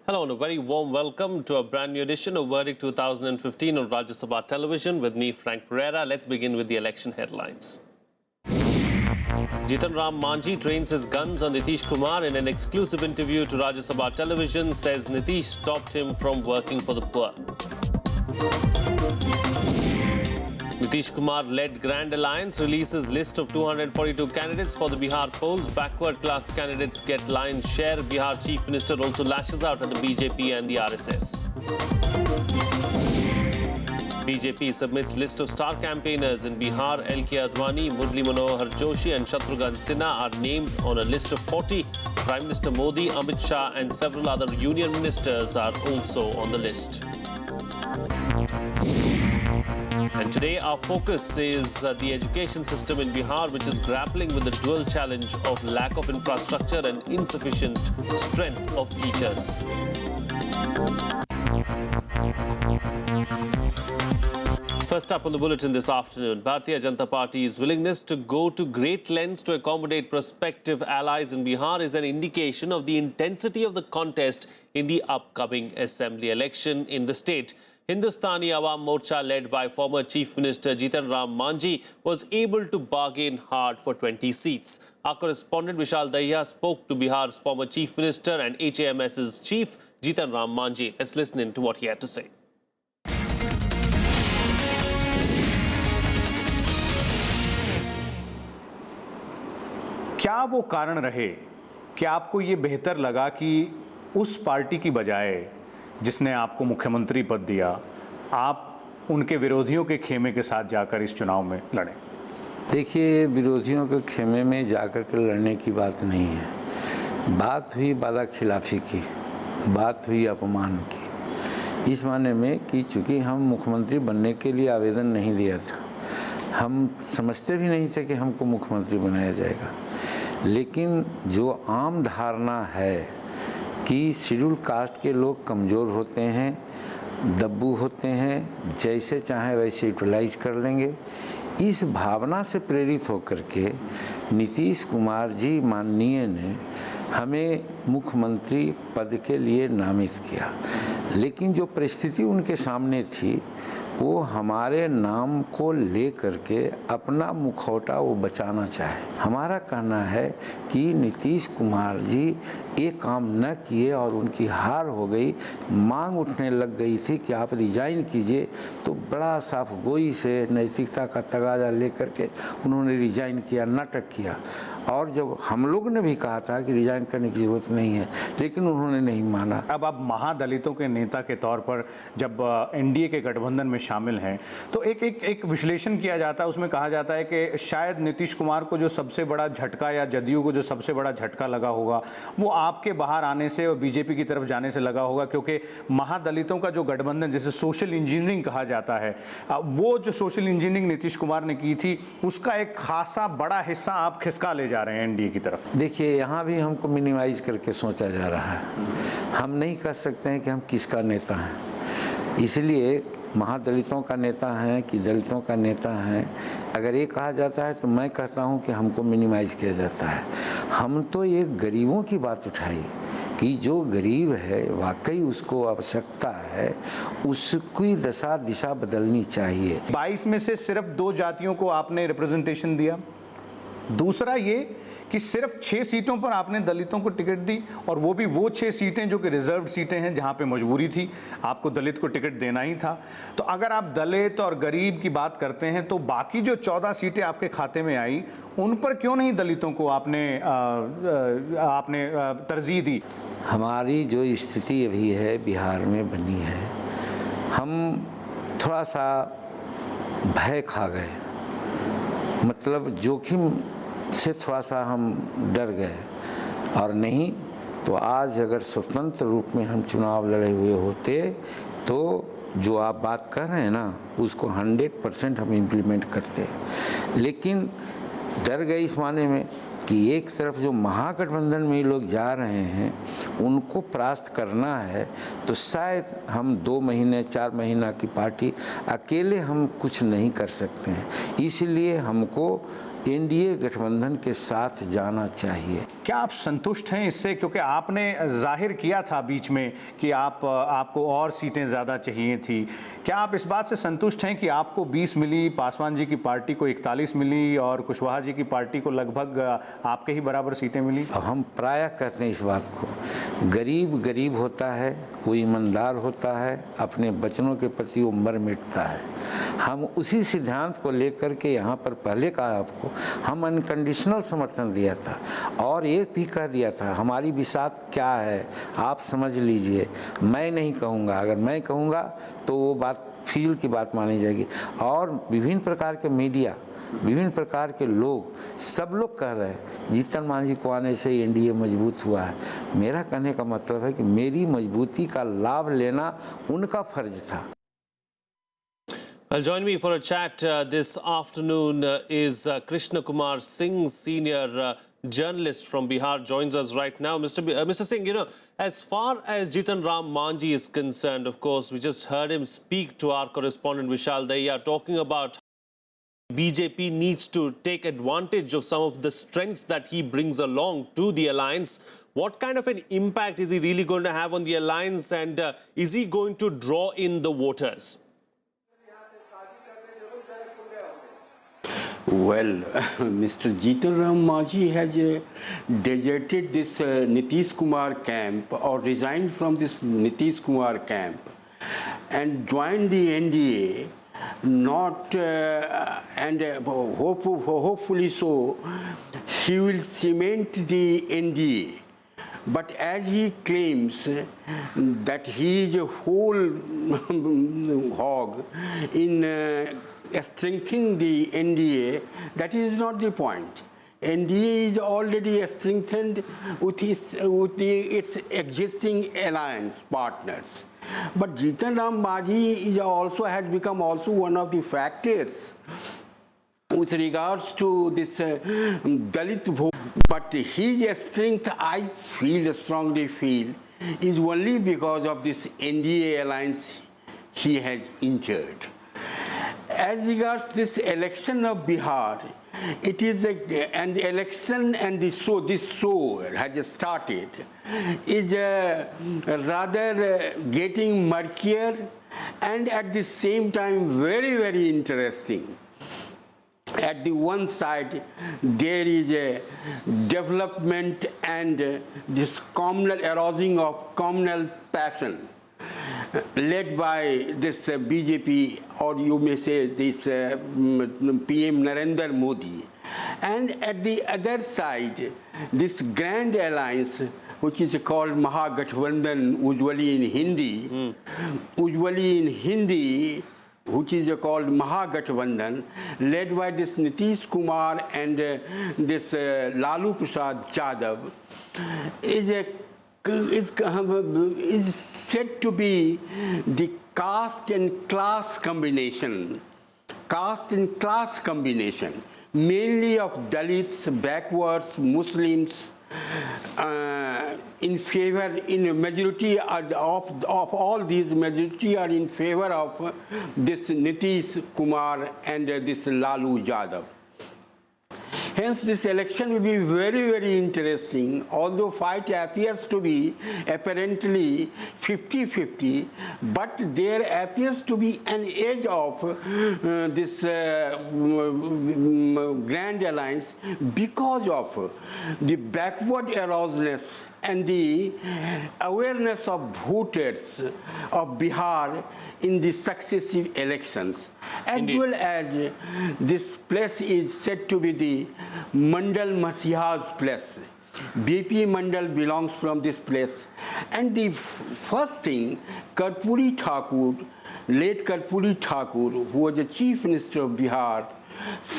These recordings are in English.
Hello and a very warm welcome to a brand new edition of Verdict 2015 on Rajya Sabha Television with me, Frank Pereira. Let's begin with the election headlines. Jitan Ram Manjhi trains his guns on Nitish Kumar in an exclusive interview to Rajya Sabha Television, says Nitish stopped him from working for the poor. Nitish Kumar-led Grand Alliance releases list of 242 candidates for the Bihar polls. Backward class candidates get lion's share. Bihar Chief Minister also lashes out at the BJP and the RSS. BJP submits list of star campaigners in Bihar. L.K. Advani, Murli Manohar Joshi and Shatrughan Sinha are named on a list of 40. Prime Minister Modi, Amit Shah and several other union ministers are also on the list. And today our focus is the education system in Bihar, which is grappling with the dual challenge of lack of infrastructure and insufficient strength of teachers. First up on the bulletin this afternoon, Bharatiya Janata Party's willingness to go to great lengths to accommodate prospective allies in Bihar is an indication of the intensity of the contest in the upcoming assembly election in the state. Hindustani Awam Morcha, led by former Chief Minister Jitan Ram Manjhi, was able to bargain hard for 20 seats. Our correspondent Vishal Dahiya spoke to Bihar's former Chief Minister and HAMS's chief, Jitan Ram Manjhi. Let's listen in to what he had to say. क्या वो कारण रहे कि आपको ये बेहतर लगा कि उस पार्टी की बजाय जिसने आपको मुख्यमंत्री पद दिया, आप उनके विरोधियों के खेमे के साथ जाकर इस चुनाव में लड़ें? देखिए, विरोधियों के खेमे में जाकर के लड़ने की बात नहीं है। बात हुई वादा खिलाफी की, बात हुई अपमान की। इस माने में कि चूंकि हम मुख्यमंत्री बनने के लिए आवेदन नहीं दिया था, हम समझते भी नहीं थे कि हमको मुख्यमंत्री बनाया जाएगा, लेकिन जो आम धारणा है कि शेड्यूल कास्ट के लोग कमज़ोर होते हैं, दब्बू होते हैं, जैसे चाहे वैसे यूटिलाइज कर लेंगे, इस भावना से प्रेरित होकर के नीतीश कुमार जी माननीय ने हमें मुख्यमंत्री पद के लिए नामित किया। लेकिन जो परिस्थिति उनके सामने थी, वो हमारे नाम को ले करके अपना मुखौटा वो बचाना चाहे। हमारा कहना है कि नीतीश कुमार जी ये काम न किए और उनकी हार हो गई, मांग उठने लग गई थी कि आप रिजाइन कीजिए, तो बड़ा साफ गोई से नैतिकता का तगाजा लेकर के उन्होंने रिजाइन किया, नाटक किया। और जब हम लोग ने भी कहा था कि रिजाइन करने की जरूरत नहीं है, लेकिन उन्होंने नहीं माना। अब आप महादलितों के नेता के तौर पर जब एनडीए के गठबंधन में शामिल हैं, तो एक विश्लेषण किया जाता है, उसमें कहा जाता है कि शायद नीतीश कुमार को जो सबसे बड़ा झटका या जदयू को जो सबसे बड़ा झटका लगा होगा, वो आपके बाहर आने से और बीजेपी की तरफ जाने से लगा होगा, क्योंकि महादलितों का जो गठबंधन, जिसे सोशल इंजीनियरिंग कहा जाता है, वो जो सोशल इंजीनियरिंग नीतीश कुमार ने की थी, उसका एक खासा बड़ा हिस्सा आप खिसका ले जा रहे हैं एनडीए की तरफ। देखिए, यहाँ भी हमको मिनिमाइज करके सोचा जा रहा है। हम नहीं कह सकते हैं कि हम किसका नेता हैं, इसलिए महादलितों का नेता हैं कि दलितों का नेता हैं, अगर ये कहा जाता है तो मैं कहता हूँ कि हमको मिनिमाइज किया जाता है। हम तो ये गरीबों की बात उठाई कि जो गरीब है वाकई उसको आवश्यकता है, उसकी दशा दिशा बदलनी चाहिए। 22 में से सिर्फ 2 जातियों को आपने रिप्रेजेंटेशन दिया। दूसरा ये कि सिर्फ 6 सीटों पर आपने दलितों को टिकट दी, और वो भी वो 6 सीटें जो कि रिजर्व्ड सीटें हैं, जहां पे मजबूरी थी, आपको दलित को टिकट देना ही था। तो अगर आप दलित और गरीब की बात करते हैं, तो बाकी जो 14 सीटें आपके खाते में आई, उन पर क्यों नहीं दलितों को आपने तरजीह दी? हमारी जो स्थिति अभी है बिहार में बनी है, हम थोड़ा सा भय खा गए, मतलब जोखिम से थोड़ा सा हम डर गए, और नहीं तो आज अगर स्वतंत्र रूप में हम चुनाव लड़े हुए होते तो जो आप बात कर रहे हैं ना, उसको 100% हम इम्प्लीमेंट करते। लेकिन डर गए इस माने में कि एक तरफ जो महागठबंधन में लोग जा रहे हैं उनको परास्त करना है, तो शायद हम 2 महीने 4 महीना की पार्टी अकेले हम कुछ नहीं कर सकते हैं, इसलिए हमको एनडीए गठबंधन के साथ जाना चाहिए। क्या आप संतुष्ट हैं इससे, क्योंकि आपने जाहिर किया था बीच में कि आपको और सीटें ज़्यादा चाहिए थी। क्या आप इस बात से संतुष्ट हैं कि आपको 20 मिली, पासवान जी की पार्टी को 41 मिली और कुशवाहा जी की पार्टी को लगभग आपके ही बराबर सीटें मिली? हम प्रायः कहते हैं इस बात को, गरीब गरीब होता है, कोई ईमानदार होता है, अपने वचनों के प्रति वो मर मिटता है। हम उसी सिद्धांत को लेकर के यहाँ पर पहले कहा आपको, हम अनकंडीशनल समर्थन दिया था और एक भी कह दिया था हमारी विसात क्या है आप समझ लीजिए, मैं नहीं कहूँगा, अगर मैं कहूँगा तो वो बात फील की बात मानी जाएगी। और विभिन्न प्रकार के मीडिया, विभिन्न प्रकार के लोग, सब लोग कह रहे हैं जीतन मांझी को आने से एनडीए मजबूत हुआ है। मेरा कहने का मतलब है कि मेरी मजबूती का लाभ लेना उनका फर्ज था। Well, join me for a chat this afternoon is Krishna Kumar Singh, senior journalist from Bihar, joins us right now. Mr. Singh, you know, as far as Jitan Ram Manji is concerned, of course, we just heard him speak to our correspondent Vishal Dahiya, talking about BJP needs to take advantage of some of the strengths that he brings along to the alliance. What kind of an impact is he really going to have on the alliance, and is he going to draw in the voters? Well, Mr. Jitan Ram Manji has deserted this Nitish Kumar camp, or resigned from this Nitish Kumar camp and joined the NDA, hopefully so, he will cement the NDA. But as he claims that he is a whole hog in strengthening the NDA, that is not the point. NDA is already strengthened with its existing alliance partners. But Jitan Ram Manji has become one of the factors with regards to this Dalit vote. But his strength, I strongly feel, is only because of this NDA alliance he has entered. As regards this election of Bihar, it is an election, and this show has started, is rather getting murkier and at the same time very, very interesting. At the one side, there is a development and this communal arousing of communal passion, led by this BJP, or you may say this PM Narendra Modi. And at the other side, this grand alliance, which is called Mahagathbandhan, usually in Hindi, which is called Mahagathbandhan, led by this Nitish Kumar and this Lalu Prasad Yadav, is said to be the caste and class combination, mainly of Dalits, backwards, Muslims, in a majority of all these, majority are in favor of this Nitish Kumar and this Lalu Yadav. Hence, this election will be very, very interesting, although fight appears to be apparently 50-50, but there appears to be an edge of this Grand Alliance because of the backward eroseness and the awareness of voters of Bihar in the successive elections. As Indeed. Well as this place is said to be the Mandal Masiha's place. BP Mandal belongs from this place. And the first thing, Karpuri Thakur, late Karpuri Thakur, who was the Chief Minister of Bihar,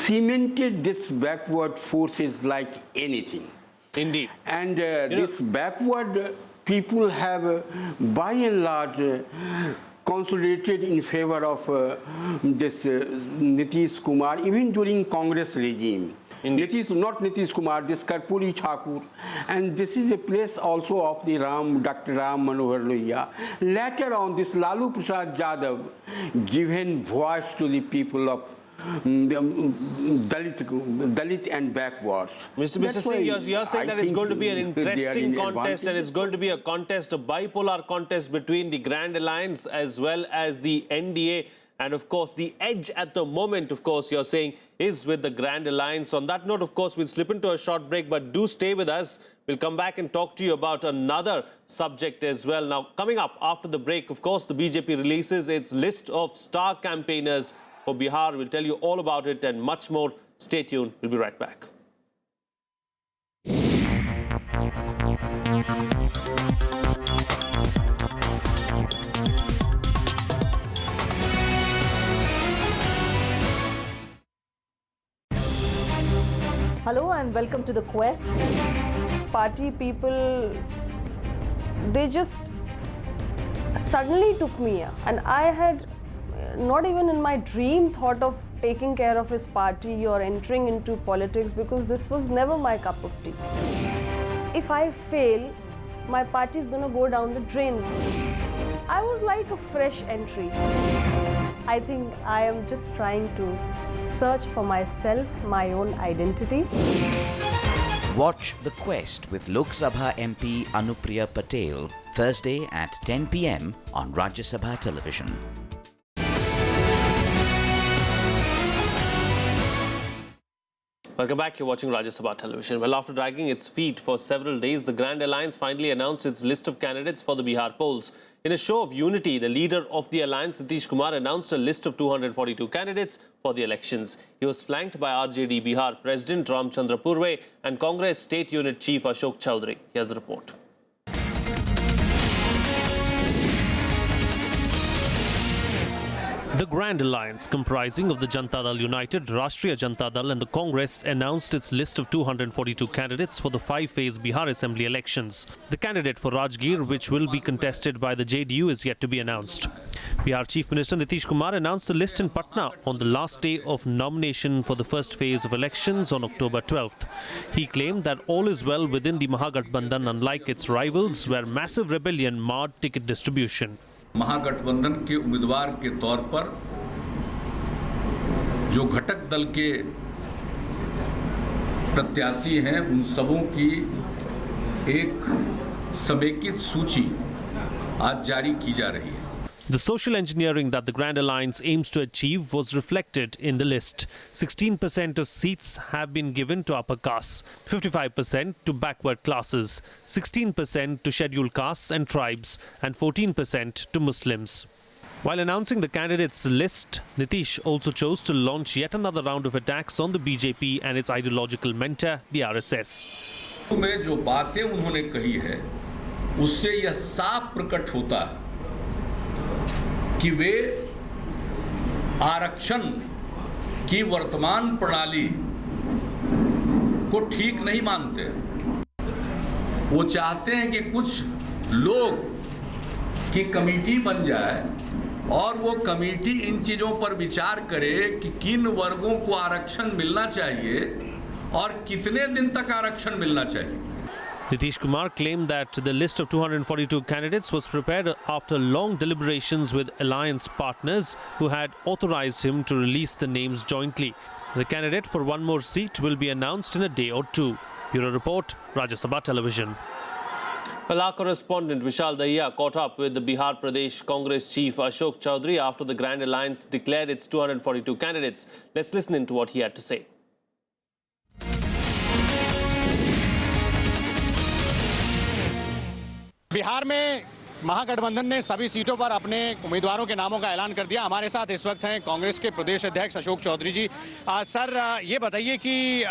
cemented this backward forces like anything. Indeed. And this backward people have, by and large, consolidated in favor of this Nitish Kumar, even during Congress regime. Not Nitish Kumar, this Karpuri Thakur. And this is a place also of the Dr. Ram Manohar Lohia. Later on, this Lalu Prasad Yadav given voice to the people of Dalit and backwards. Mr. Singh, you're saying that it's going to be an interesting contest, and it's going to be a contest, a bipolar contest between the Grand Alliance as well as the NDA. And of course, the edge at the moment, of course, you're saying is with the Grand Alliance. On that note, of course, we'll slip into a short break, but do stay with us. We'll come back and talk to you about another subject as well. Now, coming up after the break, of course, the BJP releases its list of star campaigners for Bihar. We'll tell you all about it and much more. Stay tuned. We'll be right back. Hello and welcome to The Quest. Party people, they just suddenly took me, and I had not even in my dream thought of taking care of his party or entering into politics, because this was never my cup of tea. If I fail, my party is going to go down the drain. I was like a fresh entry. I think I am just trying to search for myself, my own identity. Watch The Quest with Lok Sabha MP Anupriya Patel Thursday at 10 p.m. on Rajya Sabha television. Welcome back. You're watching Rajya Sabha television. Well, after dragging its feet for several days, the Grand Alliance finally announced its list of candidates for the Bihar polls. In a show of unity, the leader of the alliance, Nitish Kumar, announced a list of 242 candidates for the elections. He was flanked by RJD Bihar President Ramchandra Purve and Congress State Unit Chief Ashok Chowdhury. Here's the report. The Grand Alliance, comprising of the Janata Dal United, Rashtriya Janata Dal and the Congress, announced its list of 242 candidates for the 5-phase Bihar Assembly Elections. The candidate for Rajgir, which will be contested by the JDU, is yet to be announced. Bihar Chief Minister Nitish Kumar announced the list in Patna on the last day of nomination for the first phase of elections on October 12th. He claimed that all is well within the Mahagathbandhan, unlike its rivals, where massive rebellion marred ticket distribution. महागठबंधन के उम्मीदवार के तौर पर जो घटक दल के प्रत्याशी हैं उन सबों की एक समेकित सूची आज जारी की जा रही है. The social engineering that the Grand Alliance aims to achieve was reflected in the list. 16% of seats have been given to upper castes, 55% to backward classes, 16% to scheduled castes and tribes, and 14% to Muslims. While announcing the candidates list, Nitish also chose to launch yet another round of attacks on the BJP and its ideological mentor, the RSS. में जो बातें उन्होंने कही है, उससे यह साफ प्रकट होता है कि वे आरक्षण की वर्तमान प्रणाली को ठीक नहीं मानते. वो चाहते हैं कि कुछ लोग की कमेटी बन जाए और वो कमेटी इन चीजों पर विचार करे कि किन वर्गों को आरक्षण मिलना चाहिए और कितने दिन तक आरक्षण मिलना चाहिए. Nitish Kumar claimed that the list of 242 candidates was prepared after long deliberations with alliance partners who had authorized him to release the names jointly. The candidate for one more seat will be announced in a day or two. Bureau Report, Rajya Sabha Television. Well, our correspondent Vishal Dahiya caught up with the Bihar Pradesh Congress Chief Ashok Chowdhury after the Grand Alliance declared its 242 candidates. Let's listen in to what he had to say. Bihar में महागठबंधन ने सभी सीटों पर अपने उम्मीदवारों के नामों का ऐलान कर दिया. हमारे साथ इस वक्त हैं कांग्रेस के प्रदेश अध्यक्ष अशोक चौधरी जी. सर, ये बताइए कि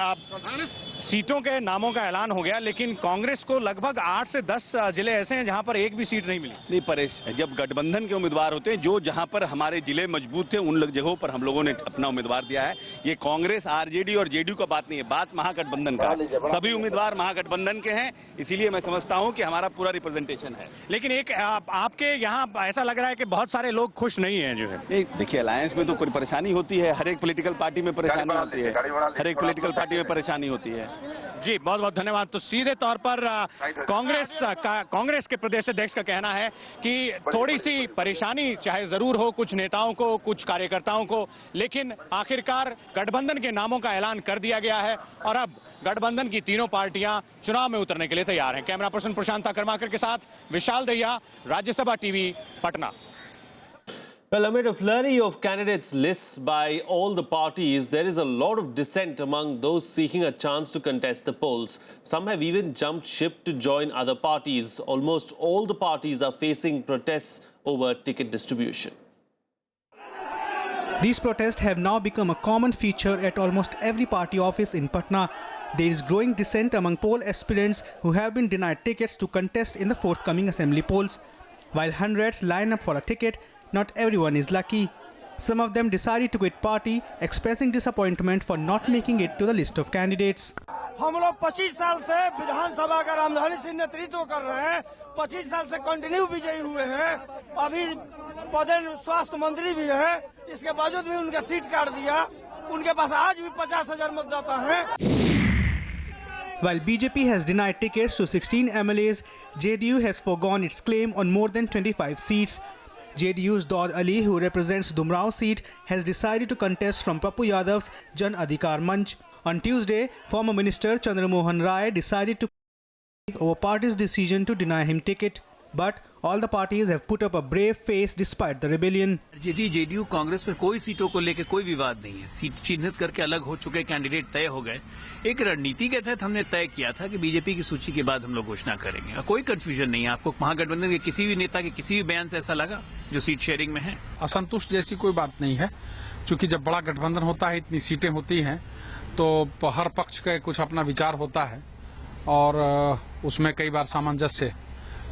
सीटों के नामों का ऐलान हो गया, लेकिन कांग्रेस को लगभग 8 से 10 जिले ऐसे हैं जहां पर एक भी सीट नहीं मिली. नहीं, परेश, जब गठबंधन के उम्मीदवार होते हैं, जो जहां पर हमारे जिले मजबूत थे उन जगहों पर हम लोगों ने अपना उम्मीदवार दिया है. ये कांग्रेस, आरजेडी और जेडीयू का बात नहीं है, बात महागठबंधन का. सभी उम्मीदवार महागठबंधन के हैं, इसीलिए मैं समझता हूं कि हमारा पूरा रिप्रेजेंटेशन है. लेकिन एक आपके यहाँ ऐसा लग रहा है कि बहुत सारे लोग खुश नहीं हैं जो है. देखिए, अलायंस में तो कोई परेशानी होती है, हर एक पॉलिटिकल पार्टी में परेशानी होती है, हर एक पॉलिटिकल पार्टी में परेशानी होती है. है। जी बहुत बहुत धन्यवाद। तो सीधे तौर पर कांग्रेस के प्रदेश अध्यक्ष का कहना है कि थोड़ी सी परेशानी चाहे जरूर हो कुछ नेताओं को, कुछ कार्यकर्ताओं को, लेकिन आखिरकार गठबंधन के नामों का ऐलान कर दिया गया है और अब गठबंधन की तीनों पार्टियां चुनाव में उतरने के लिए तैयार हैं। कैमरा पर्सन प्रशांत कर्माकर के साथ Vishal Dahiya, Rajya Sabha TV, Patna. Well, amid a flurry of candidates' lists by all the parties, there is a lot of dissent among those seeking a chance to contest the polls. Some have even jumped ship to join other parties. Almost all the parties are facing protests over ticket distribution. These protests have now become a common feature at almost every party office in Patna. There is growing dissent among poll aspirants who have been denied tickets to contest in the forthcoming assembly polls. While hundreds line up for a ticket, not everyone is lucky. Some of them decided to quit party, expressing disappointment for not making it to the list of candidates. हम लोग 25 साल से विधानसभा का रामधारी सिंह नेतृत्व कर रहे हैं, 25 साल से कंटिन्यू विजयी हुए हैं, अभी पदे स्वास्थ्य मंत्री भी हैं, इसके बावजूद भी उनका सीट काट दिया, उनके पास आज भी 50,000 मतदाता हैं। While BJP has denied tickets to 16 MLAs, JDU has foregone its claim on more than 25 seats. JDU's Daud Ali, who represents Dumrao seat, has decided to contest from Papu Yadav's Jan Adhikar Manch. On Tuesday, former Minister Chandramohan Rai decided to over party's decision to deny him ticket. But all the parties have put up a brave face despite the rebellion. JDU Congress में कोई सीटों को लेकर कोई विवाद नहीं है। Seat चिन्हित करके अलग हो चुके कैंडिडेट तय हो गए। एक रणनीति के तहत हमने तय किया था कि बीजेपी की सूची के बाद हम लोग घोषणा करेंगे। कोई कंफ्यूजन नहीं है। आपको महागठबंधन के किसी भी नेता के किसी भी बयान से ऐसा लगा जो सीट शेयरिंग में है? असंतुष्ट जैसी कोई बात नहीं है, क्योंकि जब बड़ा गठबंधन होता है, इतनी सीटें होती हैं, तो हर पक्ष का कुछ अपना विचार होता है और उसमें कई बार सामंजस्य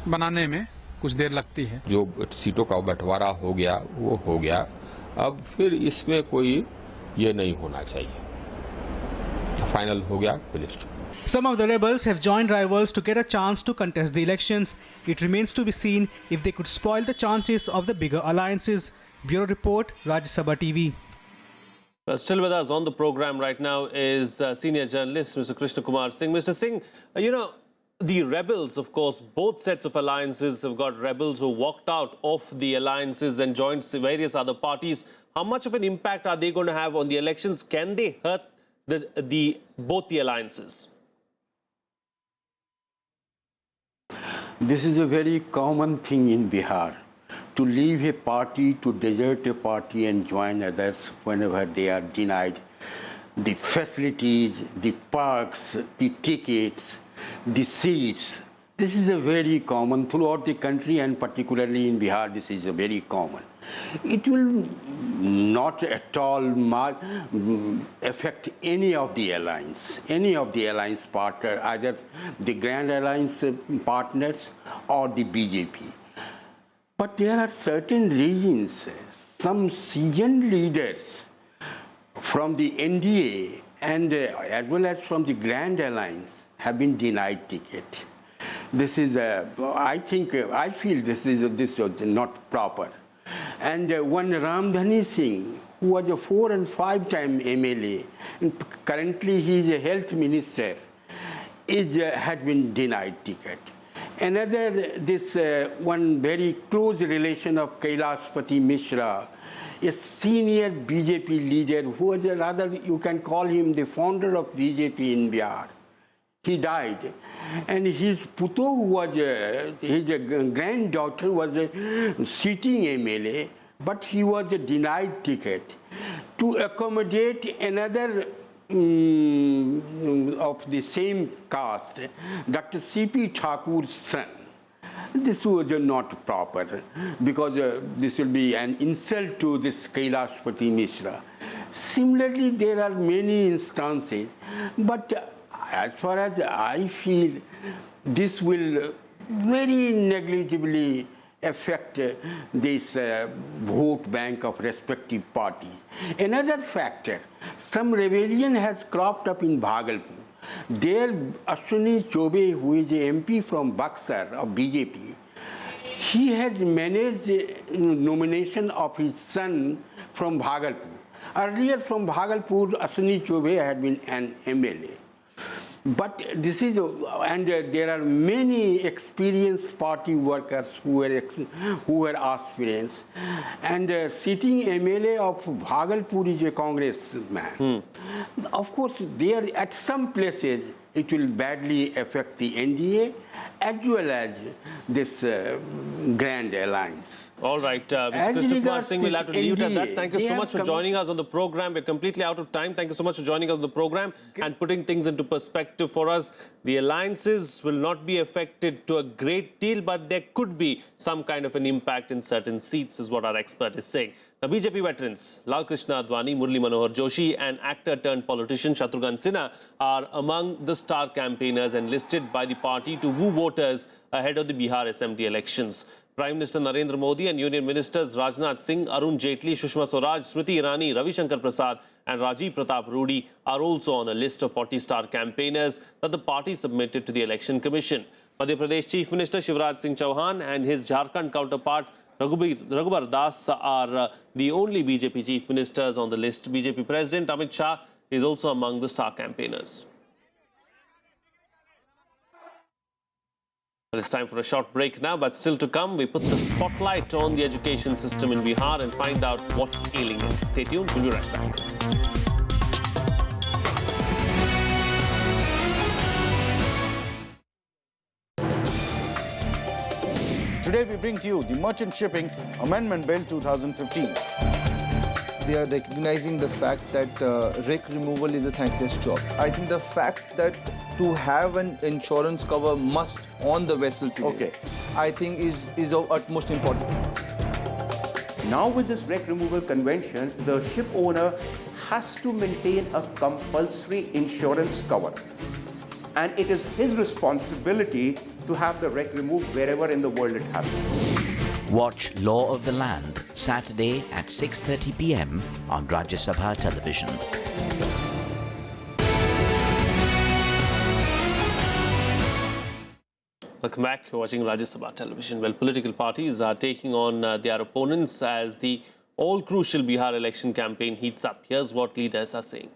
बनाने में कुछ देर लगती है। जो सीटों का बंटवारा हो गया वो हो गया, अब फिर इसमें कोई ये नहीं होना चाहिए। फाइनल हो गया, finished. Some of the rebels have joined rivals to get a chance to contest the elections. It remains to be seen if they could spoil the chances of the bigger alliances. Bureau Report, Rajya Sabha TV. Still with us on the program right now is senior journalist Mr. Krishna Kumar Singh. Mr. Singh, the rebels, of course, both sets of alliances have got rebels who walked out of the alliances and joined various other parties. How much of an impact are they going to have on the elections? Can they hurt both the alliances? This is a very common thing in Bihar, to leave a party, to desert a party and join others whenever they are denied the facilities, the perks, the tickets, the seats. This is a very common throughout the country, and particularly in Bihar this is a very common. It will not at all affect any of the alliance partner, either the Grand Alliance partners or the BJP. But there are certain regions, some seasoned leaders from the NDA and as well as from the Grand Alliance have been denied ticket. This is, I feel this is not proper. And one Ramdhani Singh, who was a 4- and 5-time MLA, and currently he is a health minister, had been denied ticket. Another, one very close relation of Kailashpati Mishra, a senior BJP leader who was rather, you can call him the founder of BJP in Bihar. He died, and his puto was his granddaughter was a sitting MLA, but he was denied ticket to accommodate another of the same caste, Dr. C.P. Thakur's son. This was not proper, because this will be an insult to this Kailashpati Mishra. Similarly, there are many instances, but as far as I feel, this will very negligibly affect this vote bank of respective parties. Another factor, some rebellion has cropped up in Bhagalpur. There, Ashwini Chobe, who is a MP from Buxar of BJP, he has managed nomination of his son from Bhagalpur. Earlier from Bhagalpur, Ashwini Chobe had been an MLA. But this is, and there are many experienced party workers who were aspirants, and sitting MLA of Bhagalpur is a congressman. Of course, there at some places it will badly affect the NDA as well as this grand alliance. All right, Mr. Krishna Kumar Singh, we'll have to leave it at that. Thank you so much for joining us on the program. We're completely out of time. Thank you so much for joining us on the program and putting things into perspective for us. The alliances will not be affected to a great deal, but there could be some kind of an impact in certain seats, is what our expert is saying. The BJP veterans, Lal Krishna Advani, Murli Manohar Joshi and actor-turned-politician Shatrughan Sinha are among the star campaigners enlisted by the party to woo voters ahead of the Bihar Assembly elections. Prime Minister Narendra Modi and Union Ministers Rajnath Singh, Arun Jaitley, Sushma Swaraj, Smriti Irani, Ravi Shankar Prasad and Rajiv Pratap Rudy are also on a list of 40 star campaigners that the party submitted to the Election Commission. Madhya Pradesh Chief Minister Shivraj Singh Chauhan and his Jharkhand counterpart Raghubar Das are the only BJP Chief Ministers on the list. BJP President Amit Shah is also among the star campaigners. Well, it's time for a short break now, but still to come, we put the spotlight on the education system in Bihar and find out what's ailing it. Stay tuned, we'll be right back. Today we bring to you the Merchant Shipping Amendment Bill 2015. They are recognizing the fact that wreck removal is a thankless job. I think the fact that to have an insurance cover must on the vessel today, I think is of utmost importance. Now with this wreck removal convention, the ship owner has to maintain a compulsory insurance cover. And it is his responsibility to have the wreck removed wherever in the world it happens. Watch Law of the Land, Saturday at 6:30 p.m. on Rajya Sabha television. Welcome back. You're watching Rajya Sabha television. Well, political parties are taking on their opponents as the all-crucial Bihar election campaign heats up. Here's what leaders are saying.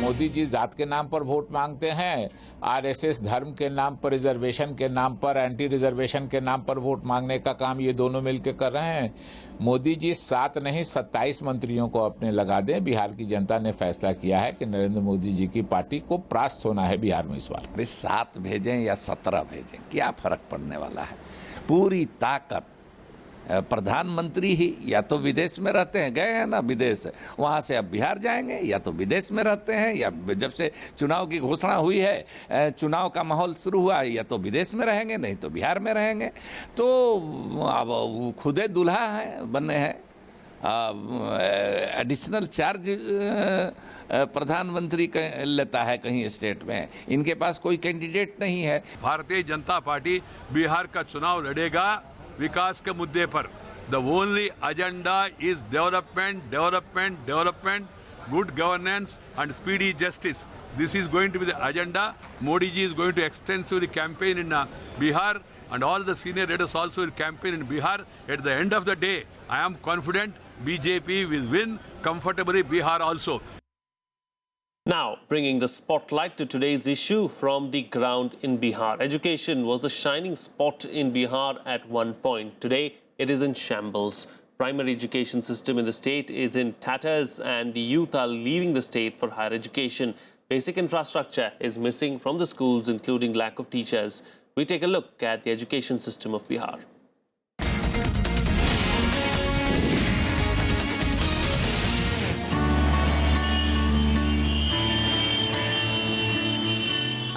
Modi ji जात के नाम पर vote मांगते हैं, RSS धर्म के नाम पर, रिजर्वेशन के नाम पर, एंटी रिजर्वेशन के नाम पर वोट मांगने का काम ये दोनों मिलकर कर रहे हैं। मोदी जी 7 नहीं 27 मंत्रियों को अपने लगा दें। बिहार की जनता ने फैसला किया है कि नरेंद्र मोदी जी की पार्टी को परास्त होना है बिहार में इस बार। 7 भेजें या 17 भेजें, क्या फर्क पड़ने वाला है। पूरी ताकत प्रधानमंत्री ही या तो विदेश में रहते हैं, गए हैं ना विदेश, वहां से अब बिहार जाएंगे, या तो विदेश में रहते हैं, या जब से चुनाव की घोषणा हुई है, चुनाव का माहौल शुरू हुआ है, या तो विदेश में रहेंगे नहीं तो बिहार में रहेंगे। तो अब वो खुदे दुल्हा है बने हैं। एडिशनल चार्ज प्रधानमंत्री लेता है कहीं स्टेट में, इनके पास कोई कैंडिडेट नहीं है। भारतीय जनता पार्टी बिहार का चुनाव लड़ेगा विकास के मुद्दे पर। The only agenda is development, development, development, good governance and speedy justice. This is going to be the agenda. Modi ji is going to extensively campaign in Bihar, and all the senior leaders also will campaign in Bihar. At the end of the day, I am confident BJP will win comfortably Bihar also. Now, bringing the spotlight to today's issue from the ground in Bihar. Education was the shining spot in Bihar at one point. Today, it is in shambles. Primary education system in the state is in tatters and the youth are leaving the state for higher education. Basic infrastructure is missing from the schools, including lack of teachers. We take a look at the education system of Bihar.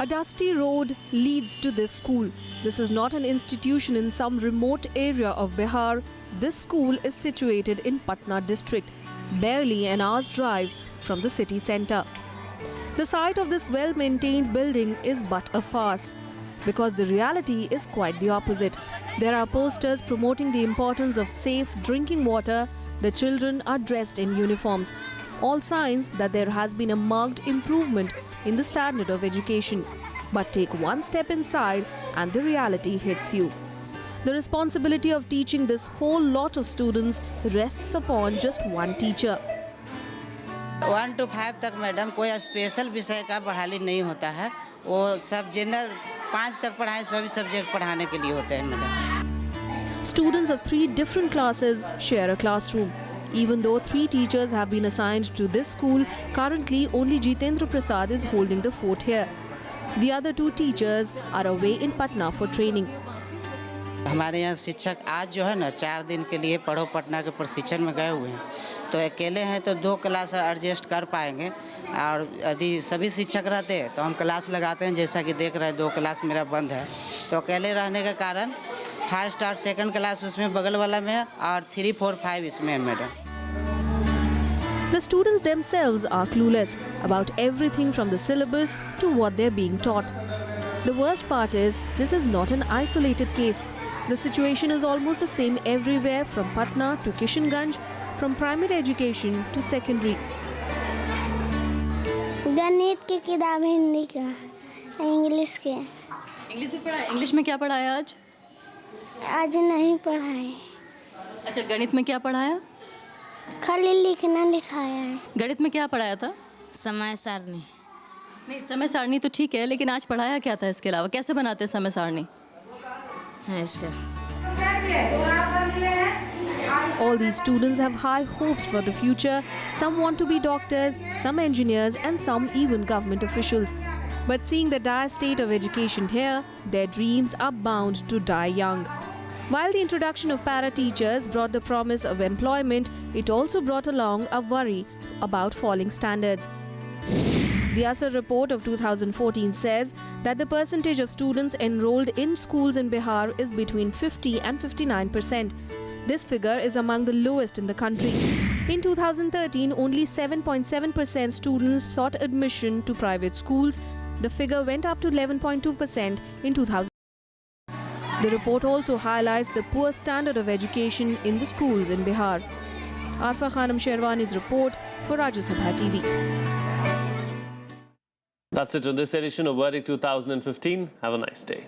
A dusty road leads to this school. This is not an institution in some remote area of Bihar. This school is situated in Patna district, barely an hour's drive from the city centre. The site of this well-maintained building is but a farce, because the reality is quite the opposite. There are posters promoting the importance of safe drinking water. The children are dressed in uniforms. All signs that there has been a marked improvement in the standard of education. But take one step inside and the reality hits you. The responsibility of teaching this whole lot of students rests upon just one teacher. 1 to 5 तक madam कोई special विषय का बहाली नहीं होता है, वो सब जनरल 5 तक पढ़ाए सभी सब्जेक्ट पढ़ाने के लिए होते हैं madam. Students of 3 different classes share a classroom. Even though 3 teachers have been assigned to this school, currently only Jitendra Prasad is holding the fort here. The other 2 teachers are away in Patna for training. हमारे यहाँ शिक्षक आज जो है ना 4 दिन के लिए पढ़ो पटना के प्रशिक्षण में गए हुए हैं, तो अकेले हैं तो 2 क्लास एडजस्ट कर पाएंगे, और यदि सभी शिक्षक रहते हैं तो हम क्लास लगाते हैं। जैसा कि देख रहे हैं 2 क्लास मेरा बंद है, तो अकेले रहने के कारण फर्स्ट और सेकंड क्लास उसमें बगल वाला में है और 3, 4, 5 इसमें है madam. The students themselves are clueless about everything from the syllabus to what they're being taught. The worst part is, this is not an isolated case. The situation is almost the same everywhere from Patna to Kishanganj, from primary education to secondary. गणित की किताब, हिंदी का, English के। English में पढ़ा? English में क्या पढ़ाया आज? आज नहीं पढ़ाए। अच्छा, गणित में क्या पढ़ाया? खाली लिखना लिखाया है। गणित में क्या पढ़ाया था? समय सारणी। नहीं, समय सारणी तो ठीक है, लेकिन आज पढ़ाया क्या था इसके अलावा? कैसे बनाते हैं समय सारणी? ऐसे। All these students have high hopes for the future. Some want to be doctors, some engineers, and some even government officials. But seeing the dire state of education here, their dreams are bound to die young. While the introduction of para-teachers brought the promise of employment, it also brought along a worry about falling standards. The ASER report of 2014 says that the percentage of students enrolled in schools in Bihar is between 50 and 59%. This figure is among the lowest in the country. In 2013, only 7.7% students sought admission to private schools. The figure went up to 11.2% in 2000. The report also highlights the poor standard of education in the schools in Bihar. Arfa Khanam Sherwani's report for Rajya Sabha TV. That's it on this edition of Verdict 2015. Have a nice day.